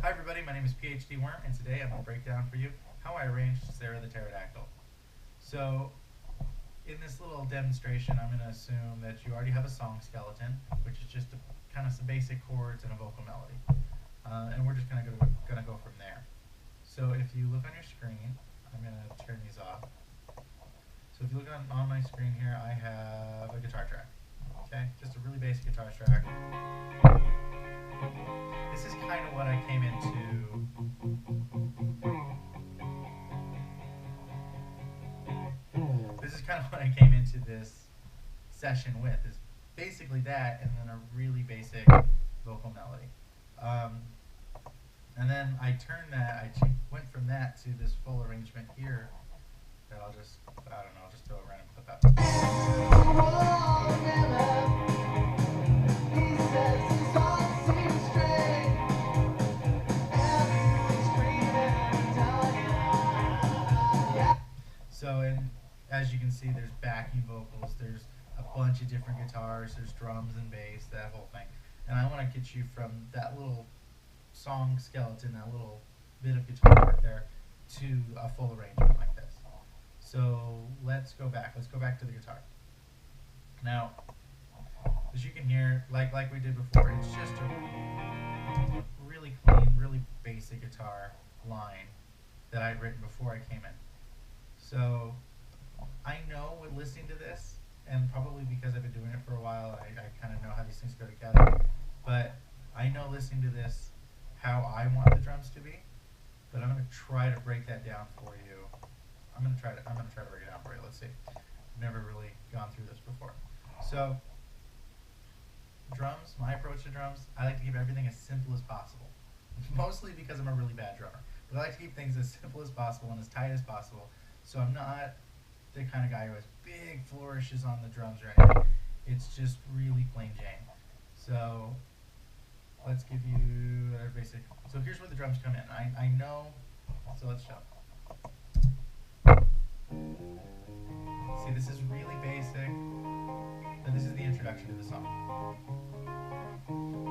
Hi everybody, my name is PhD Worm, and today I'm going to break down for you how I arranged Sarah the Pterodactyl. So, in this little demonstration, I'm going to assume that you already have a song skeleton, which is just kind of some basic chords and a vocal melody. And we're just going to go from there. So if you look on your screen, I'm going to turn these off. So if you look on my screen here, I have a guitar track. Okay, just a really basic guitar track. This is kind of what I came into. This is kind of what I came into this session with. Is basically that, and then a really basic vocal melody. And then I turned that. I went from that to this full arrangement here. That I'll just throw a random clip out. So, as you can see, there's backing vocals, there's a bunch of different guitars, there's drums and bass, that whole thing. And I want to get you from that little song skeleton, that little bit of guitar right there, to a full arrangement like this. So let's go back. Let's go back to the guitar. Now, as you can hear, like we did before, it's just a really clean, really basic guitar line that I'd written before I came in. So I know with listening to this, and probably because I've been doing it for a while, I kind of know how these things go together, but I know listening to this how I want the drums to be, but I'm going to try to break that down for you. I'm going to try to break it down for you. Let's see. I've never really gone through this before. So drums, my approach to drums, I like to keep everything as simple as possible. Mostly because I'm a really bad drummer. But I like to keep things as simple as possible and as tight as possible. So I'm not the kind of guy who has big flourishes on the drums or anything. It's just really plain Jane. So let's give you a basic. So here's where the drums come in. I know. So let's show. See, this is really basic. And this is the introduction to the song.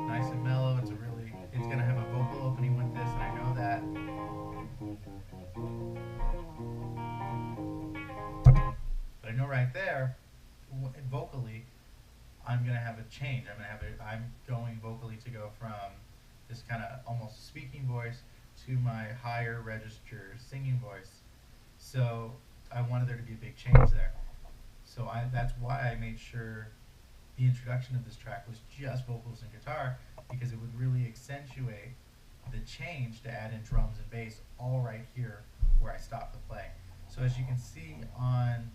Nice and mellow. It's gonna have a vocal opening with this, and I know that. But I know right there, vocally, I'm gonna have a change. I'm going vocally to go from this kind of almost speaking voice to my higher register singing voice. So I wanted there to be a big change there. So that's why I made sure the introduction of this track was just vocals and guitar, because it would really accentuate the change to add in drums and bass all right here where I stopped the play. So as you can see on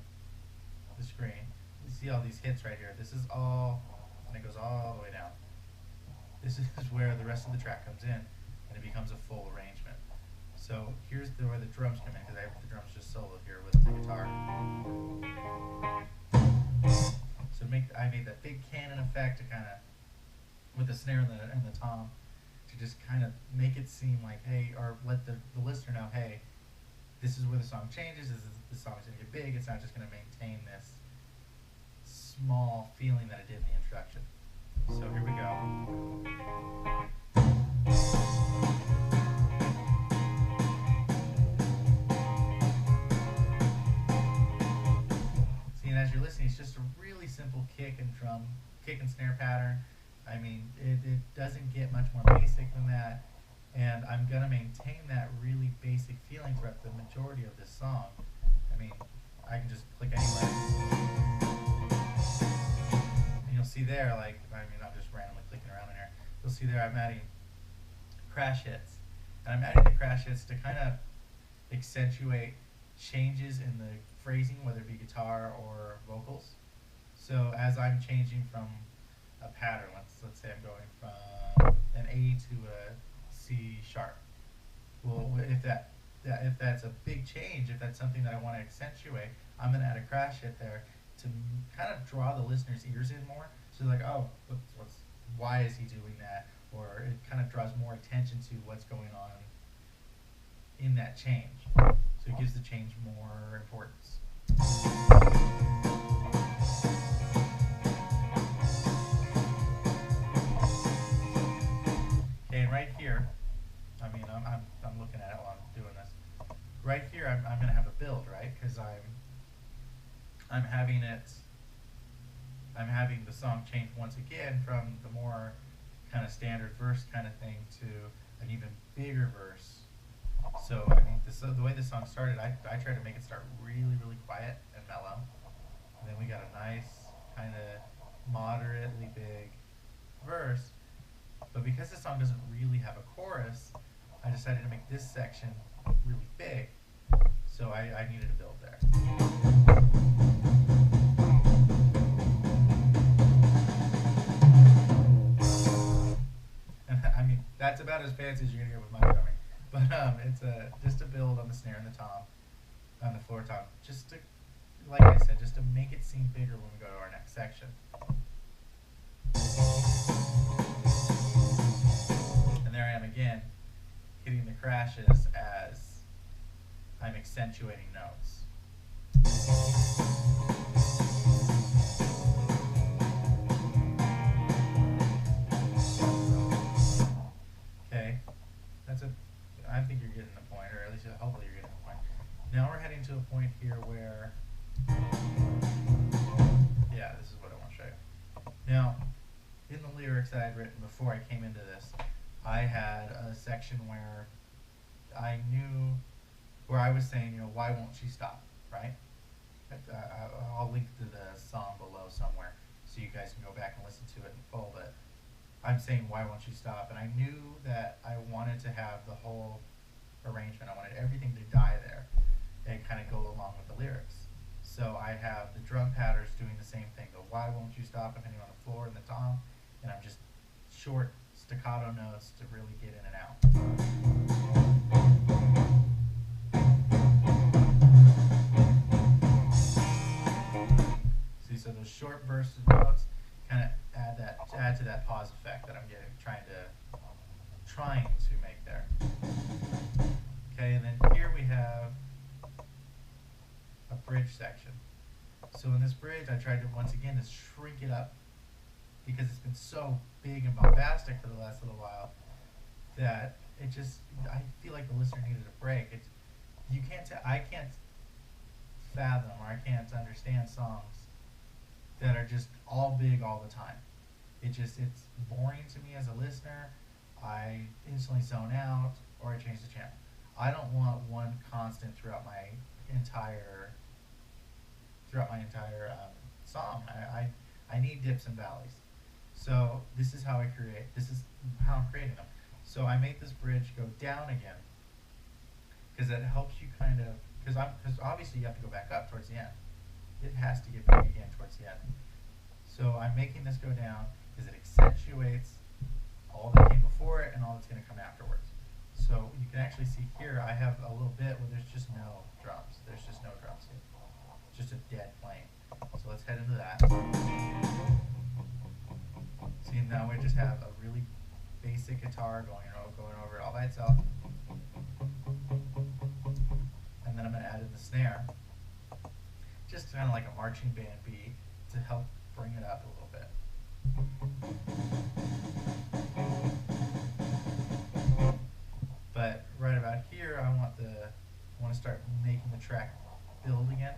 the screen, you see all these hits right here. This is all, and it goes all the way down. This is where the rest of the track comes in, and it becomes a full arrangement. So here's where the drums come in, because I have the drums just solo here with the guitar. So I made that big cannon effect to kind of, with the snare and the tom, to just kind of make it seem like, hey, or let the listener know, hey, this is where the song changes, the song's going to get big, it's not just going to maintain this small feeling that it did in the introduction. So here we go. See, and as you're listening, it's just a really simple kick and snare pattern. I mean, it doesn't get much more basic than that, and I'm going to maintain that really basic feeling throughout the majority of this song. I mean, I can just click anywhere. And you'll see there, I'm just randomly clicking around in here. You'll see there I'm adding crash hits. And I'm adding the crash hits to kind of accentuate changes in the phrasing, whether it be guitar or vocals. So as I'm changing from a pattern, let's say I'm going from an A to a C sharp. Well, if that's a big change, if that's something that I want to accentuate, I'm going to add a crash hit there to kind of draw the listener's ears in more. So like, oh, why is he doing that? Or it kind of draws more attention to what's going on in that change. So it gives the change more importance. Okay, and right here, I mean, I'm looking at it while I'm doing this. Right here, I'm going to have a build, right? Because I'm having it. I'm having the song change once again from the more kind of standard verse kind of thing to an even bigger verse. So I mean, the way the song started, I tried to make it start really, really quiet and mellow. And then we got a nice kind of moderately big verse. But because the song doesn't really have a chorus, I decided to make this section really big. So I needed a build there. And I mean, that's about as fancy as you're gonna get with my drumming. But it's just a build on the snare and the tom, on the floor tom, just to, like I said, just to make it seem bigger when we go to our next section. And there I am again, hitting the crashes as I'm accentuating notes. Okay, I think you're getting the point, or at least hopefully you're getting the point. Now we're heading to a point here where, yeah, this is what I want to show you. Now, in the lyrics that I had written before I came into this, I had a section where I was saying, why won't she stop, right? I'll link to the song below somewhere so you guys can go back and listen to it in full, but I'm saying, why won't you stop? And I knew that I wanted to have the whole arrangement. I wanted everything to die there and kind of go along with the lyrics. So I have the drum patterns doing the same thing, the why won't you stop, depending on the floor and the tom, and I'm just short staccato notes to really get in and out. See, so those short bursts of notes kind of add to that pause effect that I'm trying to make there. Okay, and then here we have a bridge section. So in this bridge, I tried to once again to shrink it up because it's been so big and bombastic for the last little while that I feel like the listener needed a break. I can't fathom, or I can't understand songs that are just all big all the time. It's boring to me as a listener. I instantly zone out, or I change the channel. I don't want one constant throughout my entire song. I need dips and valleys. So this is how I'm creating them. So I made this bridge go down again because it helps you because obviously you have to go back up towards the end. It has to get big again towards the end. So I'm making this go down because it accentuates all that came before it and all that's going to come afterwards. So you can actually see here I have a little bit where there's just no drums. There's just no drums here. It's just a dead plane. So let's head into that. See, now we just have a really basic guitar going over it all by itself. And then I'm going to add in the snare. Just kind of like a marching band beat to help bring it up a little bit. But right about here, I want to start making the track build again.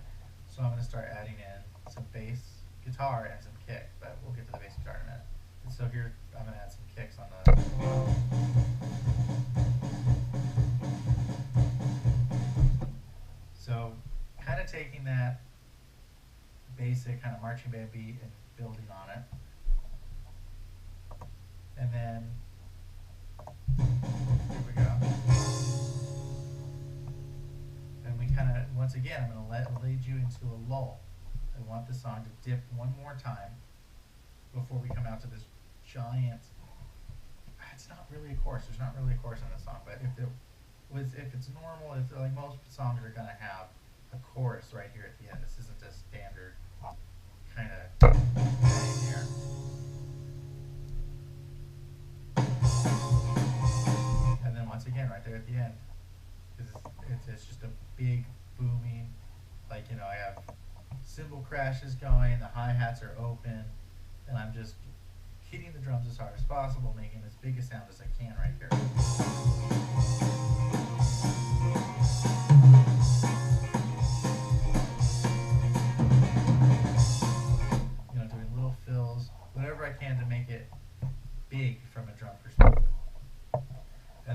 So I'm going to start adding in some bass guitar and some kick, but we'll get to the bass guitar in a minute. And so here, I'm going to add some kicks on the. So kind of taking that basic kind of marching band beat and building on it. And then, here we go. And we kind of, once again, I'm going to lead you into a lull. I want the song to dip one more time before we come out to this giant, it's not really a chorus, there's not really a chorus in this song, but if it's normal, if like most songs are going to have a chorus right here at the end. This isn't a standard kind of thing here. And then once again, right there at the end, it's just a big booming, like, I have cymbal crashes going, the hi-hats are open, and I'm just hitting the drums as hard as possible, making as big a sound as I can right here.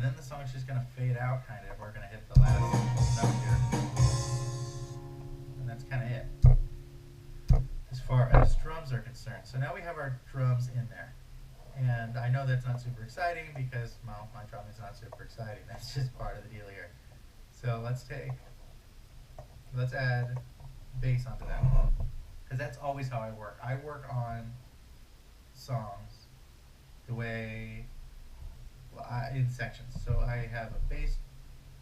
then the song's just going to fade out kind of. We're going to hit the last note here. And that's kind of it as far as drums are concerned. So now we have our drums in there. And I know that's not super exciting because, well, my drumming is not super exciting. That's just part of the deal here. So let's add bass onto that. Because that's always how I work. I work on songs the way, well, in sections. So I have a bass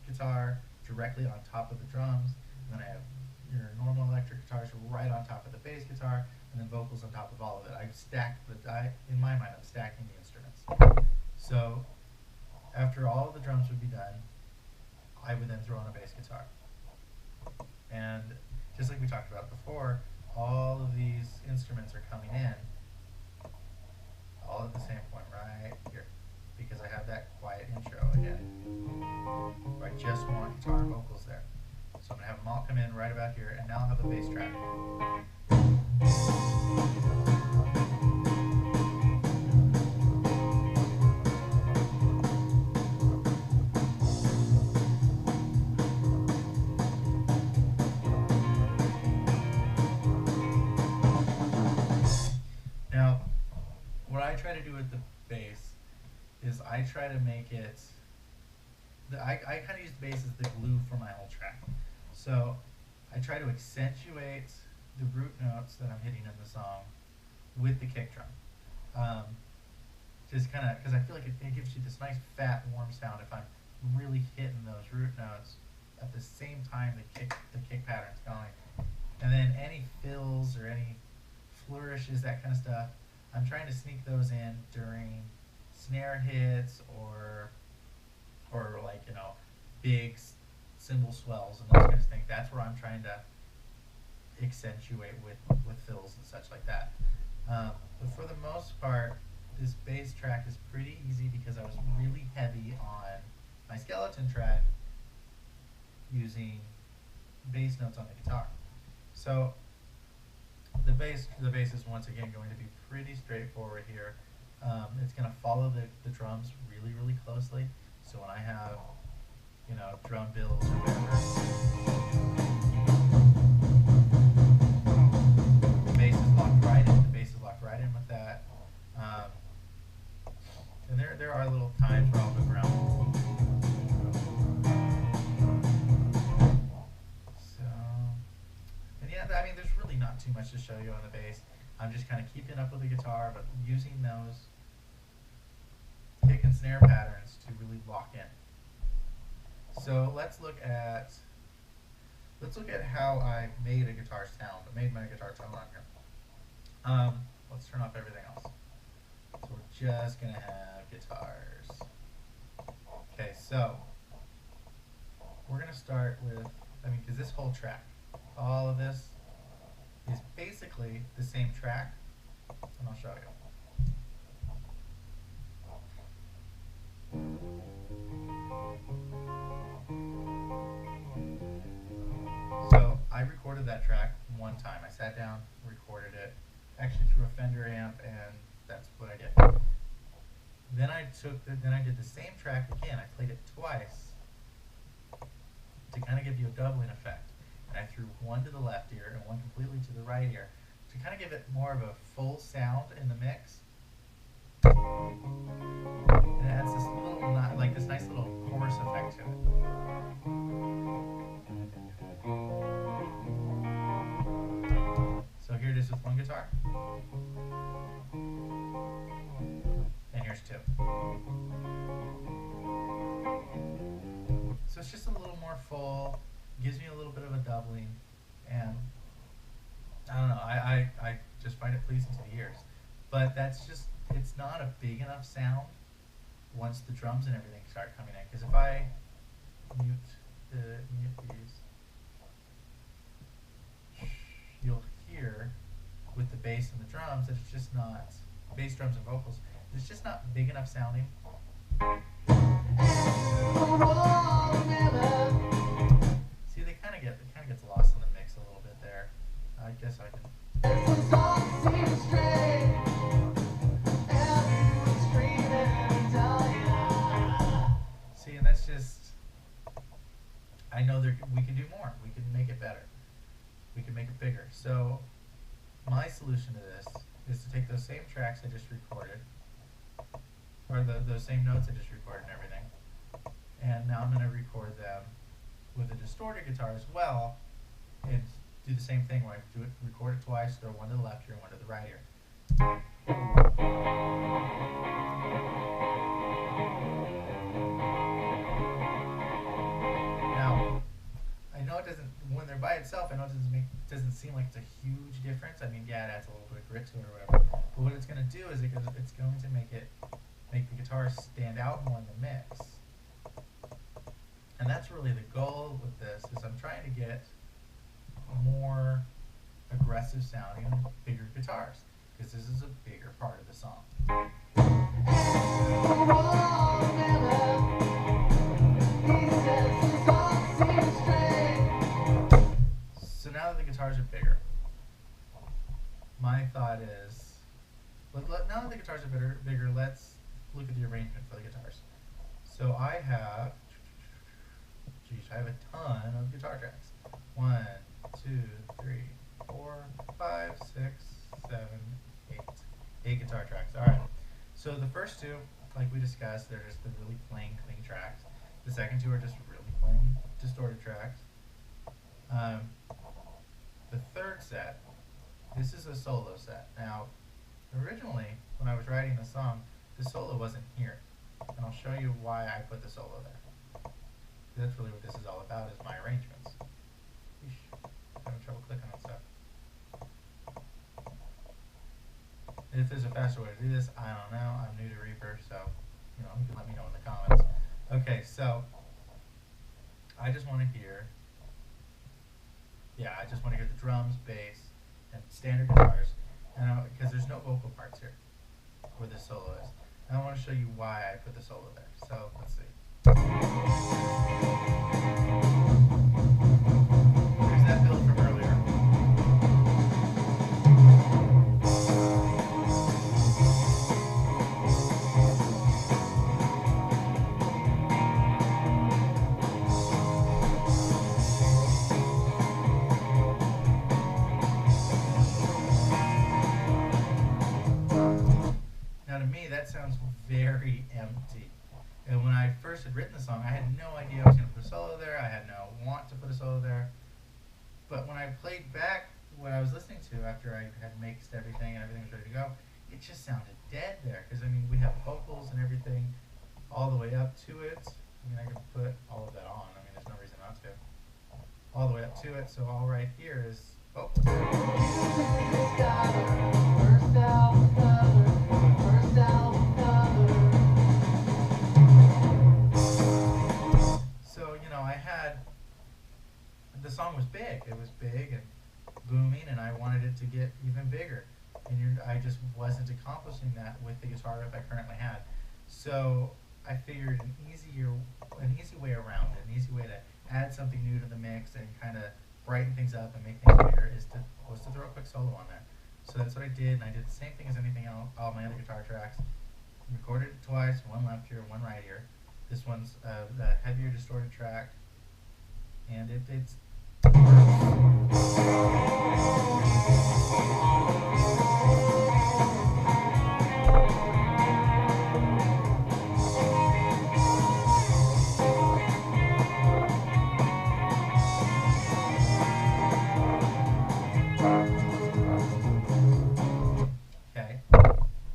guitar directly on top of the drums, and then I have your normal electric guitars right on top of the bass guitar, and then vocals on top of all of it. I've stacked in my mind, I'm stacking the instruments. So after all of the drums would be done, I would then throw in a bass guitar. And just like we talked about before, all of these instruments are coming in all at the same point right here, because I have that quiet intro again. I just want guitar and vocals there. So I'm going to have them all come in right about here, and now I'll have a bass track. Now, what I try to do with the bass is I try to make it, I kind of use the bass as the glue for my whole track. So I try to accentuate the root notes that I'm hitting in the song with the kick drum. Just kind of, because I feel like it gives you this nice fat warm sound if I'm really hitting those root notes at the same time the kick pattern's going. And then any fills or any flourishes, that kind of stuff, I'm trying to sneak those in during snare hits or like, you know, big cymbal swells and those kinds of things. That's where I'm trying to accentuate with fills and such like that. But for the most part, this bass track is pretty easy because I was really heavy on my skeleton track using bass notes on the guitar. So the bass is once again going to be pretty straightforward here. It's going to follow the drums really closely. So when I have, you know, drum fills or whatever, the bass is locked right in. The bass is locked right in with that. And there are little times where I'll move around. So, and yeah, I mean, there's really not too much to show you on the bass. I'm just kind of keeping up with the guitar, but using those kick and snare patterns to really lock in. So let's look at how I made a guitar sound, made my guitar tone on here. Let's turn off everything else. So we're just gonna have guitars. Okay, so we're gonna start with, because this whole track, all of this is basically the same track, and I'll show you. So I recorded that track one time. I sat down, recorded it, actually through a Fender amp, and that's what I did. Then I did the same track again. I played it twice to kind of give you a doubling effect. And I threw one to the left ear and one completely to the right ear to kind of give it more of a full sound in the mix. And it adds this little, like this nice little chorus effect to it. So here it is with one guitar. And here's two. So it's just a little more full, gives me a little bit of a doubling, and I don't know, I just find it pleasing to the ears. But that's just, it's not a big enough sound once the drums and everything start coming in. Because if I mute these, you'll hear with the bass and the drums that it's just not, bass, drums, and vocals, it's just not big enough sounding. See, it kind of gets lost in the mix a little bit there. I guess I can. I know we can do more. We can make it better. We can make it bigger. So my solution to this is to take those same tracks I just recorded, or those same notes I just recorded and everything, and now I'm going to record them with a distorted guitar as well, and do the same thing where I record it twice, throw one to the left ear and one to the right ear. Now, I know it doesn't, when they're by itself, I know it doesn't seem like it's a huge difference. I mean, yeah, it adds a little bit of grit to it or whatever. But what it's going to do is it's going to make the guitar stand out more in the mix. And that's really the goal with this, is I'm trying to get more aggressive sounding, bigger guitars, because this is a bigger part of the song. So now that the guitars are bigger, my thought is, now that the guitars are bigger, let's look at the arrangement for the guitars. So I have a ton of guitar tracks. 1, 2, 3, 4, 5, 6, 7, 8. 8 guitar tracks. Alright. So the first two, like we discussed, they're just the really plain, clean tracks. The second two are just really plain, distorted tracks. The third set, this is a solo set. Now, originally, when I was writing the song, the solo wasn't here. And I'll show you why I put the solo there. That's really what this is all about, is my arrangements. Eesh, I'm having trouble clicking on stuff. If there's a faster way to do this, I don't know. I'm new to Reaper, so you can let me know in the comments. Okay, so I just want to hear, the drums, bass, and standard guitars, and because there's no vocal parts here where this solo is. And I want to show you why I put the solo there. So let's see. There's that build from earlier. Now to me that sounds very empty. And when I first had written the song, I had no idea I was going to put a solo there. I had no want to put a solo there. But when I played back what I was listening to after I had mixed everything and everything was ready to go, it just sounded dead there. Because, I mean, we have vocals and everything all the way up to it. I mean, I can put all of that on. I mean, there's no reason not to. All the way up to it. So all right here is vocals. The song was big. It was big and booming, and I wanted it to get even bigger. And I just wasn't accomplishing that with the guitar riff I currently had. So I figured an easy way around it, an easy way to add something new to the mix and kind of brighten things up and make things bigger was to throw a quick solo on there. So that's what I did, and I did the same thing as anything else, all my other guitar tracks. Recorded it twice, one left ear, one right ear. This one's the heavier distorted track, and it's okay.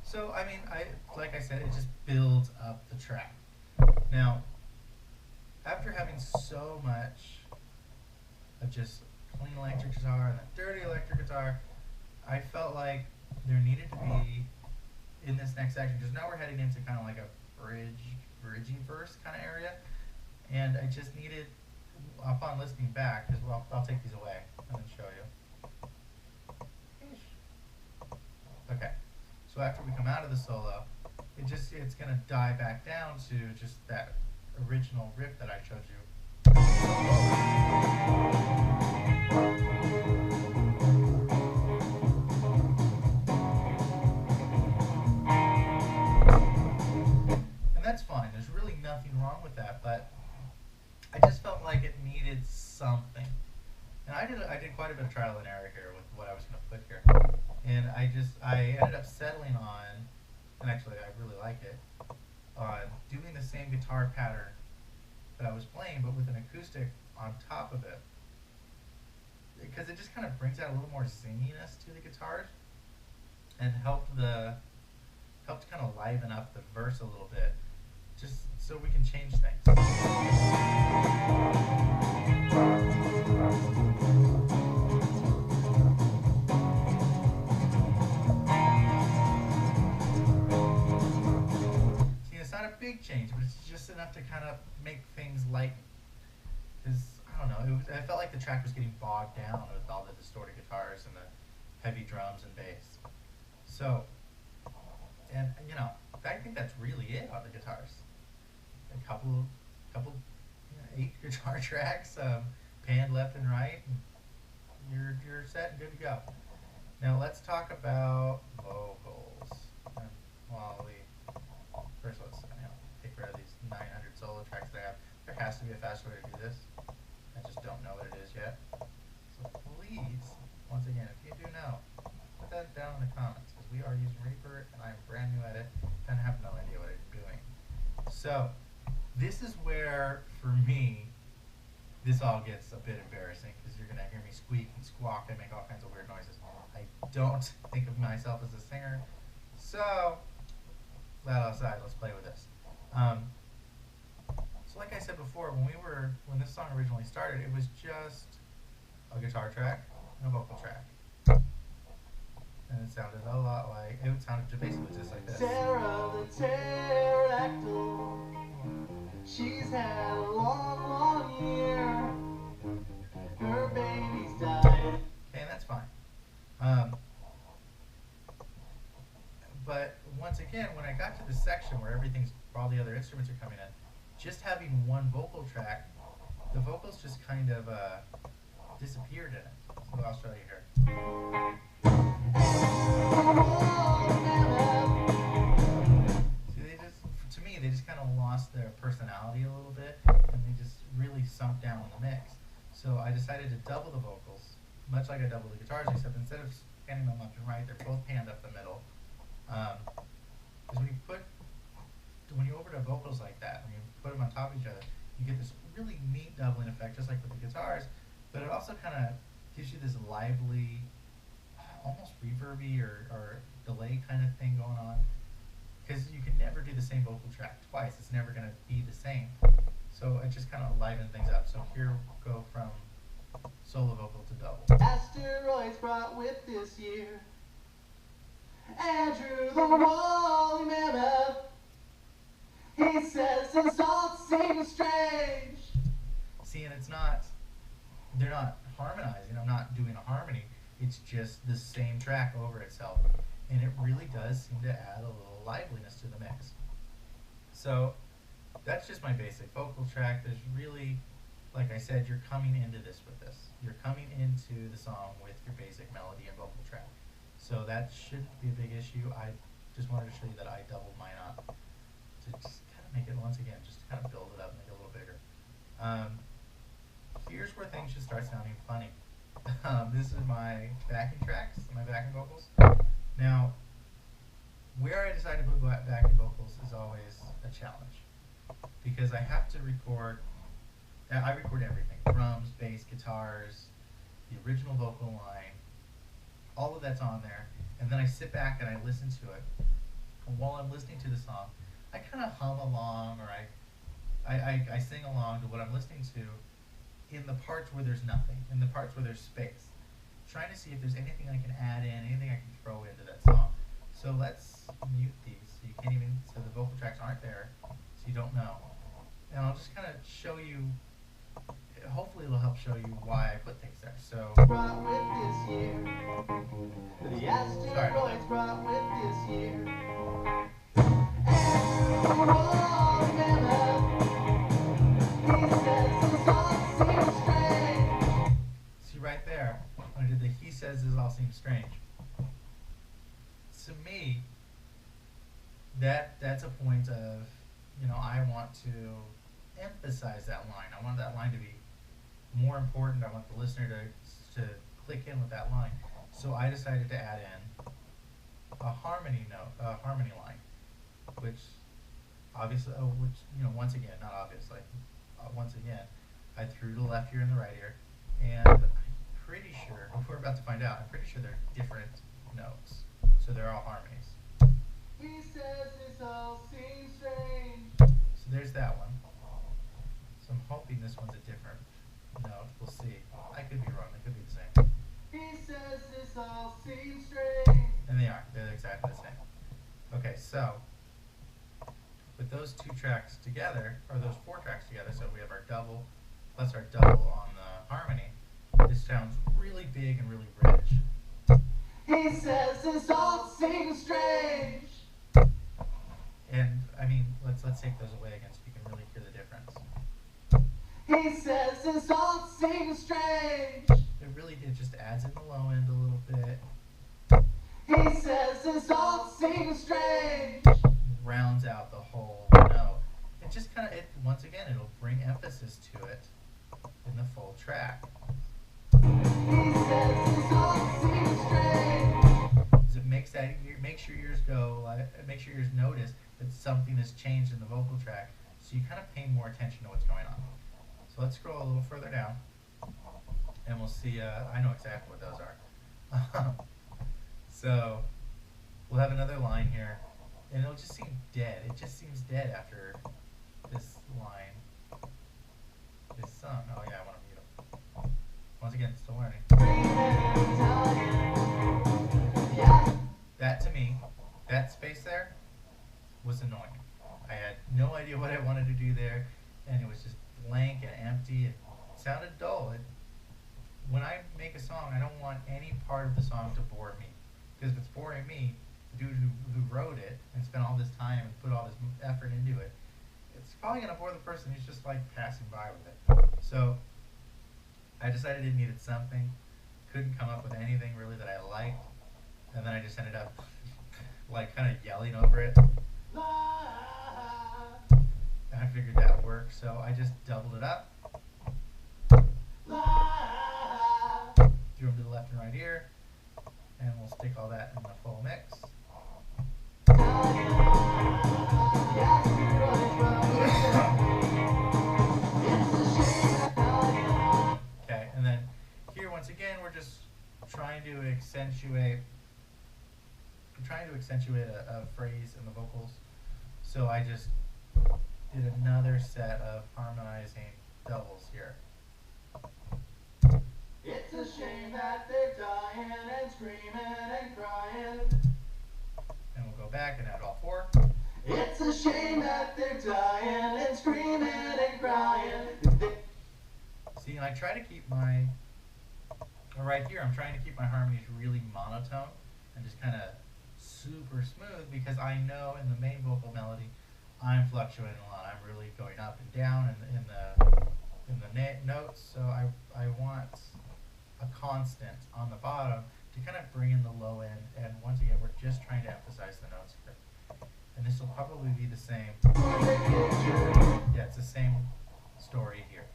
So I mean, like I said, it just builds up the track. Now, after having so much of just clean electric guitar and a dirty electric guitar, I felt like there needed to be, in this next section, because now we're heading into kind of like a bridgey verse kind of area, and I just needed, upon listening back, because I'll take these away and then show you. Okay, so after we come out of the solo, it's going to die back down to just that original riff that I showed you. And that's fine. There's really nothing wrong with that, but I just felt like it needed something. And I did quite a bit of trial and error here with what I was going to put here. And I ended up settling on, and actually I really like it, on doing the same guitar pattern that I was playing, but with an acoustic on top of it. Because it just kind of brings out a little more zinginess to the guitars and helped kind of liven up the verse a little bit, just so we can change things. See, it's not a big change, but it's just enough to kind of make things lighten. Because I don't know, I felt like the track was getting bogged down with all the distorted guitars and the heavy drums and bass. So, and I think that's really it on the guitars. A couple, 8 guitar tracks, panned left and right, and you're set and good to go. Now let's talk about vocals. Well, first let's take rid of these 900 solo tracks that I have. There has to be a faster way to do this. I just don't know what it is yet. So please, once again, if you do know, put that down in the comments, because we are using Reaper and I'm brand new at it and have no idea what I'm doing. So this is where, for me, this all gets a bit embarrassing, because you're going to hear me squeak and squawk and make all kinds of weird noises. I don't think of myself as a singer, so that aside, let's play with this. So like I said before, when this song originally started, it was just a guitar track and a vocal track. And it sounded a lot like, it sounded basically just like this. Sarah the Pterodactyl, she's had a long, long year. Her baby's died. Okay, that's fine. But once again, when I got to the section where all the other instruments are coming in, just having one vocal track, the vocals just kind of disappeared in it. So I'll show you here. See, to me, they just kind of lost their personality a little bit, and they just really sunk down in the mix. So I decided to double the vocals, much like I doubled the guitars, except instead of panning them left and right, they're both panned up the middle. Because when you overdub vocals like that, when you put them on top of each other, you get this really neat doubling effect, just like with the guitars, but it also kind of gives you this lively, almost reverby or delay kind of thing going on, because you can never do the same vocal track twice. It's never going to be the same. So it just kind of livened things up. So here we go from solo vocal to double. Asteroids brought with this year. Andrew the woolly mammoth, he says his all seems strange. See, and they're not harmonizing. I'm not doing a harmony. It's just the same track over itself. And it really does seem to add a little liveliness to the mix. So that's just my basic vocal track. There's really, like I said, you're coming into this with this. You're coming into the song with your basic melody and vocal track. So that shouldn't be a big issue. I just wanted to show you that I doubled mine up to just kind of make it, once again, just to kind of build it up, make it a little bigger. Here's where things should start sounding funny. This is my backing tracks, my backing vocals. Now, where I decide to put backing vocals is always a challenge, because I have to record, I record everything, drums, bass, guitars, the original vocal line, all of that's on there, and then I sit back and I listen to it. And while I'm listening to the song, I kind of hum along, or I sing along to what I'm listening to in the parts where there's nothing, in the parts where there's space, trying to see if there's anything I can add in, anything I can throw into that song. So let's mute these, so you can't even, so the vocal tracks aren't there, so you don't know. And I'll just kind of show you, hopefully it'll help show you why I put things there. So, Brought with this year. The asteroids brought with this year. And the woolly mammoth, he says this all seems strange. see right there, when I did the he says this all seems strange. To me, that's a point of, I want to emphasize that line. I want that line to be more important. I want the listener to click in with that line. So I decided to add in a harmony note, a harmony line, which obviously, once again, not obviously, once again, I threw the left ear and the right ear, and I'm pretty sure, we're about to find out, I'm pretty sure they're different notes, so they're all harmonies. He says this all seems strange. So there's that one. So I'm hoping this one's a different note. We'll see. I could be wrong. They could be the same. He says this all seems strange. And they are. They're exactly the same. Okay, so with those two tracks together, or those four tracks together, so we have our double plus our double on the harmony, this sounds really big and really rich. He says this all seems strange. And I mean, let's take those away again so you can really hear the difference. He says this all seems strange. It just adds in the low end a little bit. He says this all seems strange. Rounds out the whole note. It just kind of, once again, it'll bring emphasis to it in the full track. He says this all seems strange. Because it makes your ears go, it makes your ears notice that something has changed in the vocal track, so you kind of pay more attention to what's going on. So let's scroll a little further down, and we'll see, I know exactly what those are. So we'll have another line here, and it'll just seem dead. It just seems dead after this line is sung. Oh yeah, I want to mute him. Once again, still learning. That to me, that space there, was annoying. I had no idea what I wanted to do there, and it was just blank and empty. It sounded dull. When I make a song, I don't want any part of the song to bore me. Because if it's boring me, the dude who wrote it and spent all this time and put all this effort into it, it's probably going to bore the person who's just like passing by with it. So I decided it needed something. Couldn't come up with anything really that I liked. And then I just ended up like kind of yelling over it. And I figured that would work, so I just doubled it up. Threw them to the left and right ear. And we'll stick all that in the full mix. Okay, and then here once again we're just trying to accentuate a phrase in the vocals. So I just did another set of harmonizing doubles here. It's a shame that they're dying and screaming and crying. And we'll go back and add all four. It's a shame that they're dying and screaming and crying. See, and I try to keep my, right here, I'm trying to keep my harmonies really monotone and just kind of super smooth, because I know in the main vocal melody, I'm fluctuating a lot. I'm really going up and down in the notes, so I want a constant on the bottom to kind of bring in the low end. And once again, we're just trying to emphasize the notes here. And this will probably be the same. Yeah, it's the same story here.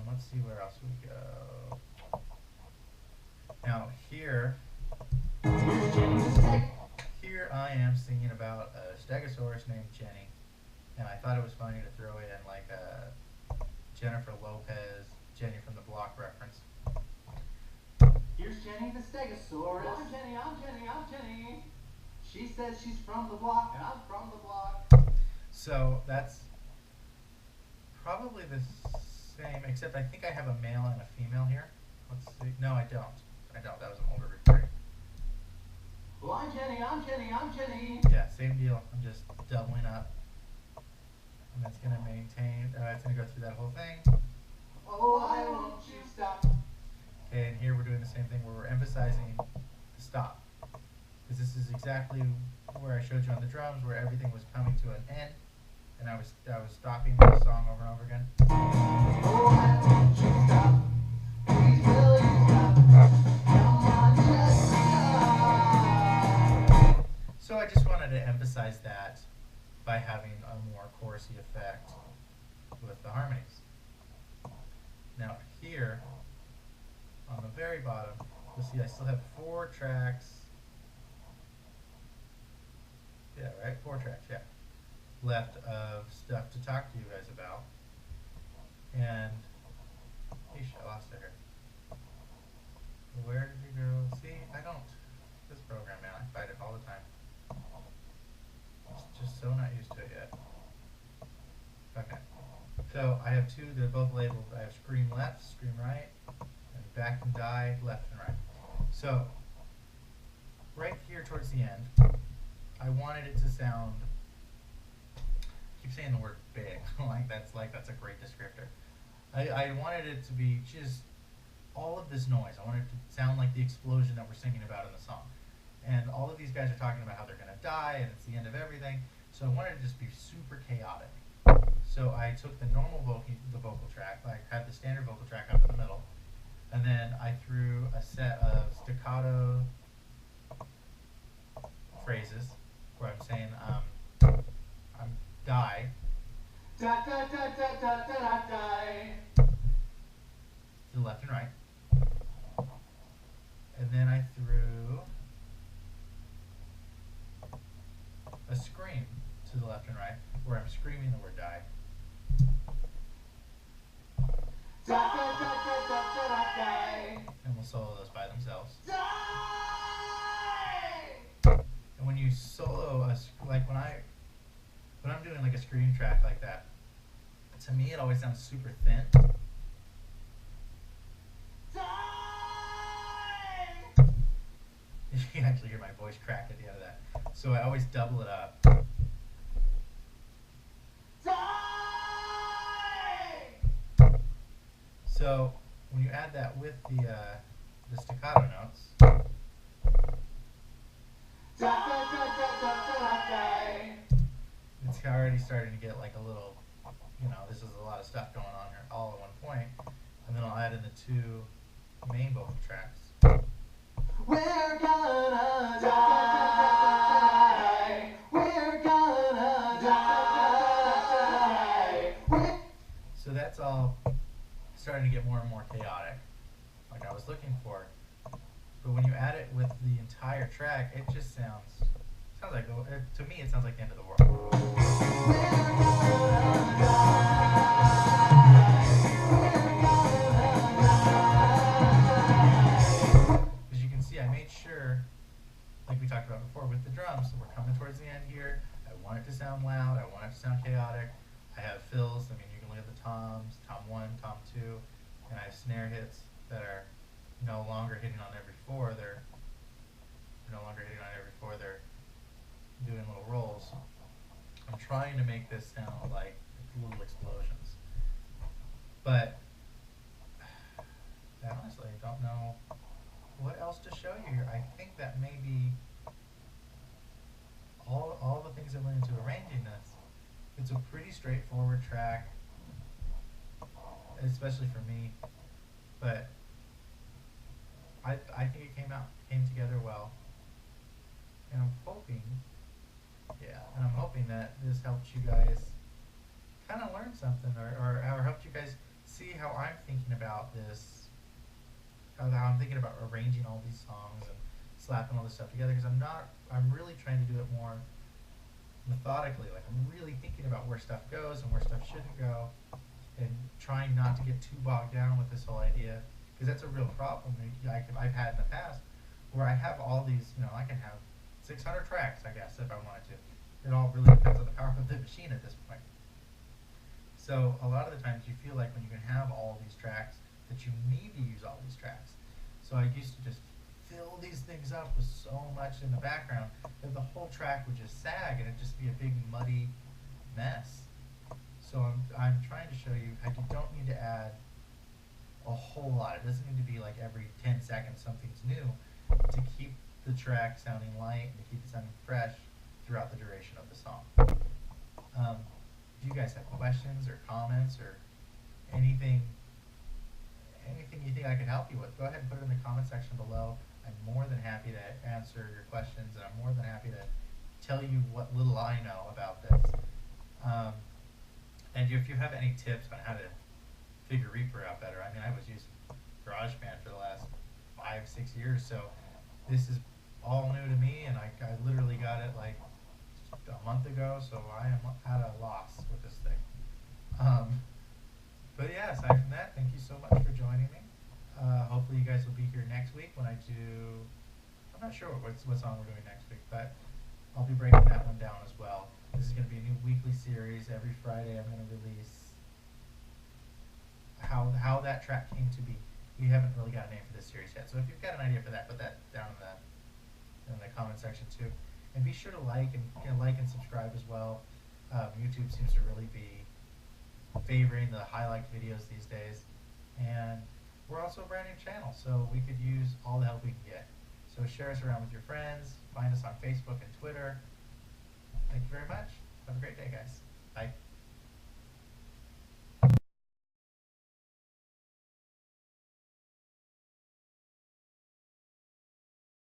Let's see where else we go. Now here I am singing about a Stegosaurus named Jenny, and I thought it was funny to throw in like a Jennifer Lopez, Jenny from the Block reference. Here's Jenny the Stegosaurus. I'm Jenny, I'm Jenny, I'm Jenny. She says she's from the block, and I'm from the block. So that's probably the same, except I think I have a male and a female here. Let's see. No, I don't. That was an older recording. Well, I'm Jenny, I'm Jenny, I'm Jenny. Yeah, same deal. I'm just doubling up. And that's going to maintain, it's going to go through that whole thing. Oh, why won't you stop? Okay, and here we're doing the same thing where we're emphasizing the stop. Because this is exactly where I showed you on the drums, where everything was coming to an end. And I was stopping the song over and over again. Oh, why won't you stop? Please will you stop? Come on, just stop. So I just wanted to emphasize that by having a more chorusy effect with the harmonies. Now here, on the very bottom, you'll see I still have 4 tracks. Yeah, right? 4 tracks, yeah. Left of stuff to talk to you guys about. And, eesh, I lost it here. Where did you go? See, I don't. This program, man, I fight it all the time. Just so not used to it yet. Okay. So I have 2, they're both labeled. I have scream left, scream right, and back and die, left and right. So, right here towards the end, I wanted it to sound, I keep saying the word big, that's a great descriptor. I wanted it to be just all of this noise. I wanted it to sound like the explosion that we're singing about in the song. And all of these guys are talking about how they're going to die and it's the end of everything. So I wanted it to just be super chaotic. So I took the normal vocal track, I had the standard vocal track up in the middle, and then I threw a set of staccato phrases where I'm saying, I'm die. Da da da da da da da die. To the left and right. And then I threw a scream to the left and right, where I'm screaming the word die. Da da da da da da da die. And we'll solo those by themselves. Die. And when you solo like when I'm doing like a scream track like that, to me it always sounds super thin. Die. You can actually hear my voice crack at the end of that. So I always double it up. So when you add that with the staccato notes, it's already starting to get like a little, this is a lot of stuff going on here all at one point. And then I'll add in the 2 main vocal tracks. We're gonna die. We're gonna die. So that's all starting to get more and more chaotic, like I was looking for. But when you add it with the entire track, it just sounds like, to me, it sounds like the end of the world. As you can see, I made sure, like we talked about before with the drums, so we're coming towards the end here. I want it to sound loud, I want it to sound chaotic. I have fills, you can look at the toms, tom 1, tom 2, and I have snare hits that are no longer hitting on every 4, they're doing little rolls. I'm trying to make this sound like little explosions. But I honestly don't know what else to show you here. I think that may be all the things that went into arranging this. It's a pretty straightforward track, especially for me, but I think it came together well, and I'm hoping that this helped you guys kind of learn something, or helped you guys see how I'm thinking about this, how I'm thinking about arranging all these songs and slapping all this stuff together, because I'm really trying to do it more methodically. Like, I'm really thinking about where stuff goes and where stuff shouldn't go, and trying not to get too bogged down with this whole idea, because that's a real problem I've had in the past, where I have all these, I can have 600 tracks, I guess, if I wanted to. It all really depends on the power of the machine at this point. So a lot of the times you feel like when you can have all these tracks that you need to use all these tracks. So I used to just fill these things up with so much in the background that the whole track would just sag and it'd just be a big muddy mess. So I'm trying to show you how you don't need to add a whole lot. It doesn't need to be like every 10 seconds something's new, to keep the track sounding light and to keep it sounding fresh throughout the duration of the song. If you guys have questions or comments or anything you think I can help you with, go ahead and put it in the comment section below. I'm more than happy to answer your questions, and I'm more than happy to tell you what little I know about this. And And if you have any tips on how to figure Reaper out better, I mean, I was using GarageBand for the last 5, 6 years, so this is all new to me, and I literally got it like a month ago, so I am at a loss with this thing. But yeah, aside from that, thank you so much for joining me. Hopefully you guys will be here next week when I do. I'm not sure what song we're doing next week, but I'll be breaking that one down as well. This is going to be a new weekly series. Every Friday I'm going to release how that track came to be. We haven't really got a name for this series yet, so if you've got an idea for that, put that down in the comment section too. And be sure to like and subscribe as well. YouTube seems to really be favoring the highlight videos these days, and we're also a brand new channel, so we could use all the help we can get. So share us around with your friends, find us on Facebook and Twitter. Thank you very much. Have a great day, guys. Bye.